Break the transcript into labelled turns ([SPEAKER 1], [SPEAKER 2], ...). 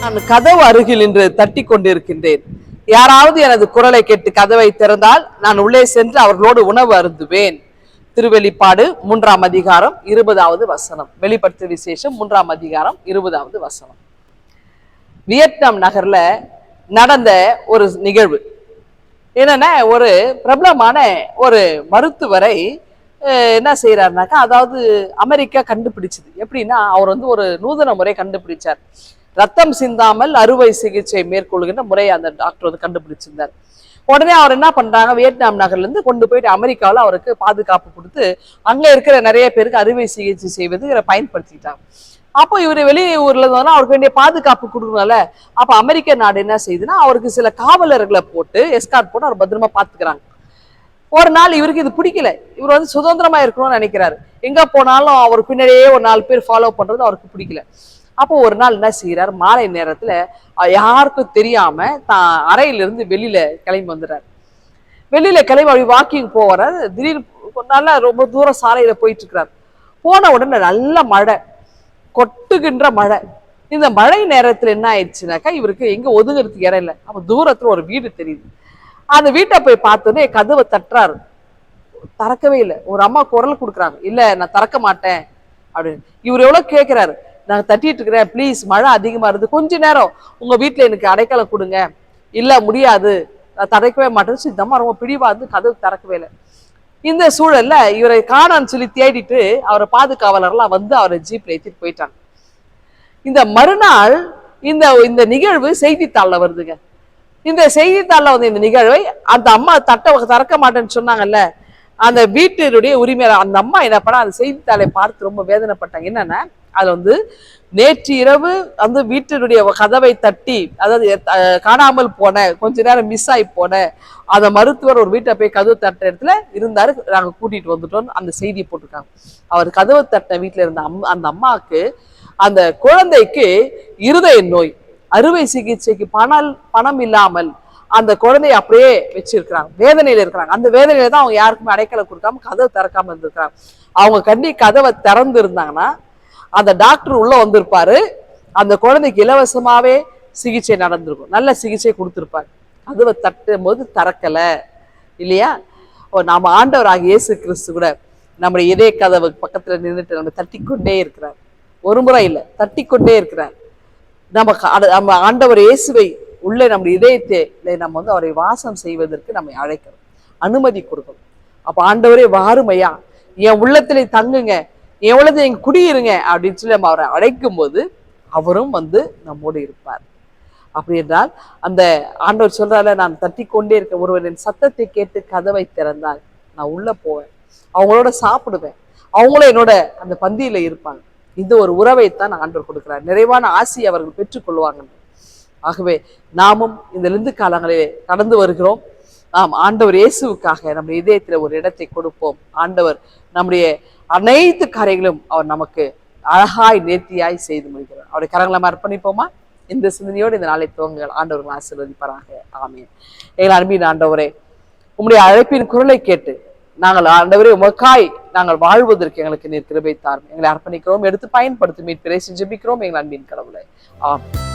[SPEAKER 1] நான் கதவு அருகில் நின்று தட்டி கொண்டிருக்கின்றேன். யாராவது எனது குரலை கேட்டு கதவை திறந்தால் நான் உள்ளே சென்று அவர்களோடு உணவு அருந்துவேன். திருவெளிப்பாடு 3ஆம் அதிகாரம் 20வது வசனம். வெளிப்படுத்து விசேஷம் 3ஆம் அதிகாரம் 20வது வசனம். வியட்நாம் நகர்ல நடந்த ஒரு நிகழ்வு என்னன்னா, ஒரு பிரபலமான ஒரு மருத்துவரை என்ன செய்யறாருனாக்கா, அதாவது அமெரிக்கா கண்டுபிடிச்சது எப்படின்னா, அவர் ஒரு நூதன முறை கண்டுபிடிச்சார். ரத்தம் சிந்தாமல் அறுவை சிகிச்சை மேற்கொள்கின்ற முறையை அந்த டாக்டர் கண்டுபிடிச்சிருந்தார். உடனே அவர் என்ன பண்றாங்க, வியட்நாம் நகர்ல இருந்து கொண்டு போயிட்டு அமெரிக்காவில் அவருக்கு பாதுகாப்பு கொடுத்து அங்க இருக்கிற நிறைய பேருக்கு அறுவை சிகிச்சை செய்வது இவரை பயன்படுத்திட்டாங்க. அப்போ இவர் வெளியூர்ல இருந்தாலும் அவருக்கு வேண்டிய பாதுகாப்பு கொடுக்கணும்ல. அப்ப அமெரிக்க நாடு என்ன செய்யுதுன்னா, அவருக்கு சில காவலர்களை போட்டு எஸ்கார்ட் போட்டு அவர் பத்திரமா பாத்துக்கிறாங்க. ஒரு நாள் இவருக்கு இது பிடிக்கல. இவர் சுதந்திரமா இருக்கணும்னு நினைக்கிறாரு. எங்க போனாலும் அவர் பின்னாடியே ஒரு 4 பேர் ஃபாலோ பண்றது அவருக்கு பிடிக்கல. அப்போ ஒரு நாள் என்ன செய்யறாரு, மாலை நேரத்துல யாருக்கும் தெரியாம தான் அறையிலிருந்து வெளியில கிளம்பி வந்துடுறாரு. வெளியில கிளம்பி அப்படி வாக்கிங் போறாரு. திடீர்னு நல்லா ரொம்ப தூரம் சாலையில போயிட்டு இருக்கிறார். போன உடனே நல்ல மழை, கொட்டுகின்ற மழை. இந்த மழை நேரத்துல என்ன ஆயிடுச்சுனாக்கா, இவருக்கு எங்க ஒதுங்கிறதுக்கு இடம் இல்லை. அப்ப தூரத்துல ஒரு வீடு தெரியுது. அந்த வீட்டை போய் பார்த்தோன்னே கதவை தட்டுறாரு. திறக்கவே இல்லை. ஒரு அம்மா குரல் கொடுக்குறாங்க, இல்ல நான் திறக்க மாட்டேன் அப்படின்னு. இவர் எவ்வளவு கேட்கிறாரு, நான் தட்டிட்டு இருக்கிறேன், ப்ளீஸ் மழை அதிகமா இருந்து கொஞ்ச நேரம் உங்க வீட்டுல எனக்கு அடைக்கலம் கொடுங்க. இல்ல முடியாது, நான் திறக்கவே மாட்டேன்னு இந்த அம்மா ரொம்ப பிடிவா இருந்து கதவு திறக்கவே இல்லை. இந்த சூழல்ல இவரை காணான்னு சொல்லி தேடிட்டு அவரை பாதுகாவலர்லாம் வந்து அவரை ஜீப்ல ஏற்றிட்டு போயிட்டாங்க. இந்த மறுநாள் இந்த இந்த நிகழ்வு செய்தித்தாள்ல வருதுங்க. இந்த செய்தித்தாள்ல வந்து இந்த நிகழ்வை அந்த அம்மா திறக்க மாட்டேன்னு சொன்னாங்கல்ல, அந்த வீட்டினுடைய உரிமையாளர் அந்த அம்மா என்ன பண்ணா, அந்த செய்தித்தாளை பார்த்து ரொம்ப வேதனைப்பட்டாங்க. என்னன்னா, அதுல நேற்று இரவு வீட்டினுடைய கதவை தட்டி, அதாவது காணாமல் போன, கொஞ்ச நேரம் மிஸ் ஆகி போன அந்த மருத்துவர் ஒரு வீட்டை போய் கதவு தட்ட இடத்துல இருந்தாரு, நாங்க கூட்டிட்டு வந்துட்டோம் அந்த செய்தியை போட்டிருக்காங்க. அவர் கதவு தட்ட வீட்டுல இருந்த அந்த அம்மாவுக்கு அந்த குழந்தைக்கு இருதய நோய், அறுவை சிகிச்சைக்கு பணம் இல்லாமல் அந்த குழந்தைய அப்படியே வச்சிருக்கிறாங்க. வேதனையில இருக்கிறாங்க. அந்த வேதனையில தான் அவங்க யாருக்குமே அடைக்கலை கொடுக்காம கதவை திறக்காம இருந்திருக்கிறாங்க. அவங்க கதவை திறந்து இருந்தாங்கன்னா அந்த டாக்டர் உள்ள வந்திருப்பாரு. அந்த குழந்தைக்கு இலவசமாவே சிகிச்சை நடந்திருக்கும், நல்ல சிகிச்சை கொடுத்திருப்பாரு. கதவை தட்டும் போது திறக்கல இல்லையா? நாம ஆண்டவராகிய இயேசு கிறிஸ்து கூட நம்முடைய இதய கதவு பக்கத்துல நின்றுட்டு நம்ம தட்டிக்கொண்டே இருக்கிறார். ஒரு முறை இல்லை, தட்டிக்கொண்டே இருக்கிறார். நம்ம ஆண்டவர் இயேசுவை உள்ளே நம்முடைய இதயத்தை நம்ம அவரை வாசம் செய்வதற்கு நம்மை அழைக்கிறோம், அனுமதி கொடுக்கணும். அப்ப ஆண்டவரே வாருமையா, என் உள்ளத்திலே தங்குங்க, என் உள்ளத்தை நீங்க குடியிருங்க அப்படின்னு சொல்லி நம்ம அவரை அழைக்கும் போது அவரும் நம்மோடு இருப்பார். அப்படி என்றால் அந்த ஆண்டவர் சொல்றாரு, நான் தட்டி கொண்டே இருக்க ஒருவரின் சத்தத்தை கேட்டு கதவை திறந்தால் நான் உள்ள போவேன், அவங்களோட சாப்பிடுவேன், அவங்களும் என்னோட அந்த பந்தியில இருப்பாங்க. இந்த ஒரு உறவைத்தான் ஆண்டவர் கொடுக்கிறார். நிறைவான ஆசையை அவர்கள் பெற்றுக்கொள்வாங்க. ஆகவே நாமும் இந்த லிந்து காலங்களிலே கடந்து வருகிறோம். நாம் ஆண்டவர் இயேசுவுக்காக நம்முடைய இதயத்துல ஒரு இடத்தை கொடுப்போம். ஆண்டவர் நம்முடைய அனைத்து காரியங்களும் அவர் நமக்கு அழகாய் நேர்த்தியாய் செய்து முடிக்கிறார். அவருடைய கரங்களை நம்ம அர்ப்பணிப்போமா? இந்த சிந்தனையோடு இந்த நாளை துவங்குங்கள். ஆண்டவர்கள் ஆசீர்வதிப்பாராக. ஆமென். எங்கள் அன்பின் ஆண்டவரே, உம்முடைய அழைப்பின் குரலை கேட்டு நாங்கள் ஆண்டவரே உமக்காய் நாங்கள் வாழ்வதற்கு எங்களுக்கு நீர் கிருபை தாரும். எங்களை அர்ப்பணிக்கிறோம், எடுத்து பயன்படுத்தும். மீட்பிரை ஜெபிக்கிறோம் எங்கள் அன்பின் கடவுளே. ஆமென்.